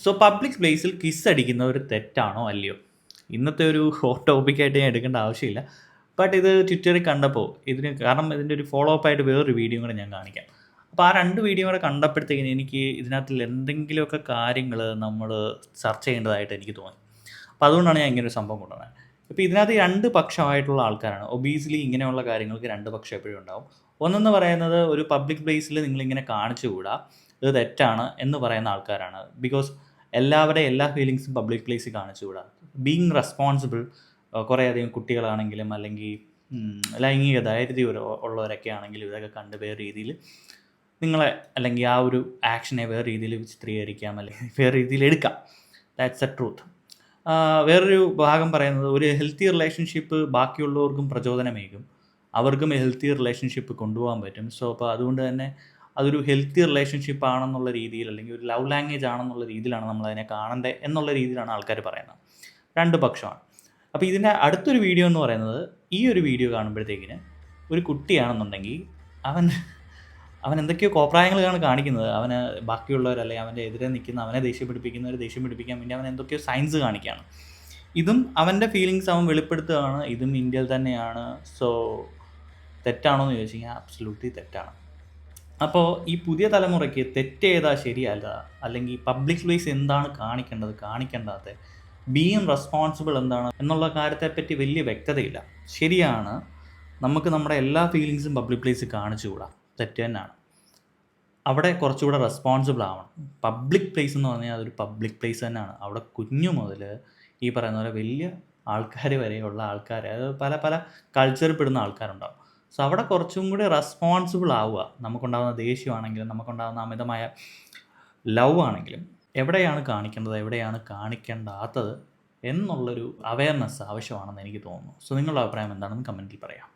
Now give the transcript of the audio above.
So public പ്ലേസിൽ kiss അടിക്കുന്ന ഒരു തെറ്റാണോ അല്ലയോ? ഇന്നത്തെ ഒരു ഹോട്ട് ടോപ്പിക്കായിട്ട് ഞാൻ എടുക്കേണ്ട ആവശ്യമില്ല. ബട്ട് ഇത് ട്വിറ്ററിൽ കണ്ടപ്പോൾ കാരണം ഇതിൻ്റെ ഒരു ഫോളോ അപ്പ് ആയിട്ട് വേറൊരു വീഡിയോ കൂടെ ഞാൻ കാണിക്കാം. അപ്പോൾ ആ 2 വീഡിയോ കൂടെ കണ്ടപ്പോഴത്തേക്കിന് എനിക്ക് ഇതിനകത്തിൽ എന്തെങ്കിലുമൊക്കെ കാര്യങ്ങൾ നമ്മൾ ചർച്ച ചെയ്യേണ്ടതായിട്ട് എനിക്ക് തോന്നി. അപ്പോൾ അതുകൊണ്ടാണ് ഞാൻ ഇങ്ങനെ ഒരു സംഭവം കൊണ്ടുവന്നത്. ഇപ്പോൾ ഇതിനകത്ത് 2 പക്ഷമായിട്ടുള്ള ആൾക്കാരാണ്. ഒബീസ്ലി ഇങ്ങനെയുള്ള കാര്യങ്ങൾക്ക് 2 പക്ഷം എപ്പോഴും ഉണ്ടാവും. ഒന്നെന്ന് പറയുന്നത് ഒരു പബ്ലിക് പ്ലേസിൽ നിങ്ങളിങ്ങനെ കാണിച്ചുകൂടാ, ഇത് തെറ്റാണ് എന്ന് പറയുന്ന ആൾക്കാരാണ്. ബിക്കോസ് എല്ലാവരുടെയും എല്ലാ ഫീലിങ്സും പബ്ലിക് പ്ലേസിൽ കാണിച്ചുകൂടാ. ബീയിങ് റെസ്പോൺസിബിൾ കുറേയധികം കുട്ടികളാണെങ്കിലും അല്ലെങ്കിൽ ലൈംഗിക ധൈര്യം ഉള്ളവരൊക്കെ ആണെങ്കിലും ഇതൊക്കെ കണ്ട് വേറെ രീതിയിൽ നിങ്ങളെ അല്ലെങ്കിൽ ആ ഒരു ആക്ഷനെ വേറെ രീതിയിൽ ചിത്രീകരിക്കാം അല്ലെങ്കിൽ വേറെ രീതിയിൽ എടുക്കാം. That's A truth. വേറൊരു ഭാഗം പറയുന്നത് ഒരു ഹെൽത്തി റിലേഷൻഷിപ്പ് ബാക്കിയുള്ളവർക്കും പ്രചോദനമേകും, അവർക്കും ഹെൽത്തി റിലേഷൻഷിപ്പ് കൊണ്ടുപോകാൻ പറ്റും. സോ അപ്പോൾ അതുകൊണ്ട് തന്നെ അതൊരു ഹെൽത്തി റിലേഷൻഷിപ്പ് ആണെന്നുള്ള രീതിയിൽ അല്ലെങ്കിൽ ഒരു ലവ് ലാംഗ്വേജ് ആണെന്നുള്ള രീതിയിലാണ് നമ്മളതിനെ കാണേണ്ടത് എന്നുള്ള രീതിയിലാണ് ആൾക്കാർ പറയുന്നത്. 2 പക്ഷമാണ്. അപ്പോൾ ഇതിൻ്റെ അടുത്തൊരു വീഡിയോ എന്ന് പറയുന്നത് ഈ ഒരു വീഡിയോ കാണുമ്പോഴത്തേക്കിന് ഒരു കുട്ടിയാണെന്നുണ്ടെങ്കിൽ അവൻ എന്തൊക്കെയോ കോപ്രായങ്ങളാണ് കാണിക്കുന്നത്. അവന് ബാക്കിയുള്ളവർ അല്ലെങ്കിൽ അവൻ്റെ എതിരെ നിൽക്കുന്ന അവനെ ദേഷ്യം പിടിപ്പിക്കാൻ വേണ്ടി അവൻ എന്തൊക്കെയോ സൈൻസ് കാണിക്കുകയാണ്. ഇതും അവൻ്റെ ഫീലിങ്സ് അവൻ വെളിപ്പെടുത്തുകയാണ്. ഇതും ഇന്ത്യയിൽ തന്നെയാണ്. സോ തെറ്റാണോ എന്ന് ചോദിച്ചു കഴിഞ്ഞാൽ അബ്സല്യൂട്ട്ലി തെറ്റാണ്. അപ്പോൾ ഈ പുതിയ തലമുറയ്ക്ക് തെറ്റേതാ ശരിയല്ല, അല്ലെങ്കിൽ പബ്ലിക് പ്ലേസ് എന്താണ് കാണിക്കേണ്ടത് കാണിക്കേണ്ടാത്ത, ബീയിങ് റെസ്പോൺസിബിൾ എന്താണ് എന്നുള്ള കാര്യത്തെപ്പറ്റി വലിയ വ്യക്തതയില്ല. ശരിയാണ്, നമുക്ക് നമ്മുടെ എല്ലാ ഫീലിങ്സും പബ്ലിക് പ്ലേസിൽ കാണിച്ചുകൂടാ, തെറ്റ് തന്നെയാണ്. അവിടെ കുറച്ചുകൂടെ റെസ്പോൺസിബിൾ ആവണം. പബ്ലിക് പ്ലേസ് എന്ന് പറഞ്ഞാൽ അതൊരു പബ്ലിക് പ്ലേസ് തന്നെയാണ്. അവിടെ കുഞ്ഞു മുതൽ ഈ പറയുന്ന പോലെ വലിയ ആൾക്കാർ വരെയുള്ള ആൾക്കാർ, അതായത് പല പല കൾച്ചറിൽ പെടുന്ന ആൾക്കാരുണ്ടാവും. സോ അവിടെ കുറച്ചും കൂടി റെസ്പോൺസിബിൾ ആവുക. നമുക്കുണ്ടാകുന്ന ദേഷ്യമാണെങ്കിലും നമുക്കുണ്ടാകുന്ന അമിതമായ ലവ് ആണെങ്കിലും എവിടെയാണ് കാണിക്കേണ്ടത് എവിടെയാണ് കാണിക്കേണ്ടാത്തത് എന്നുള്ളൊരു അവയർനെസ് ആവശ്യമാണെന്ന് എനിക്ക് തോന്നുന്നു. സോ നിങ്ങളുടെ അഭിപ്രായം എന്താണെന്ന് കമൻറ്റിൽ പറയാം.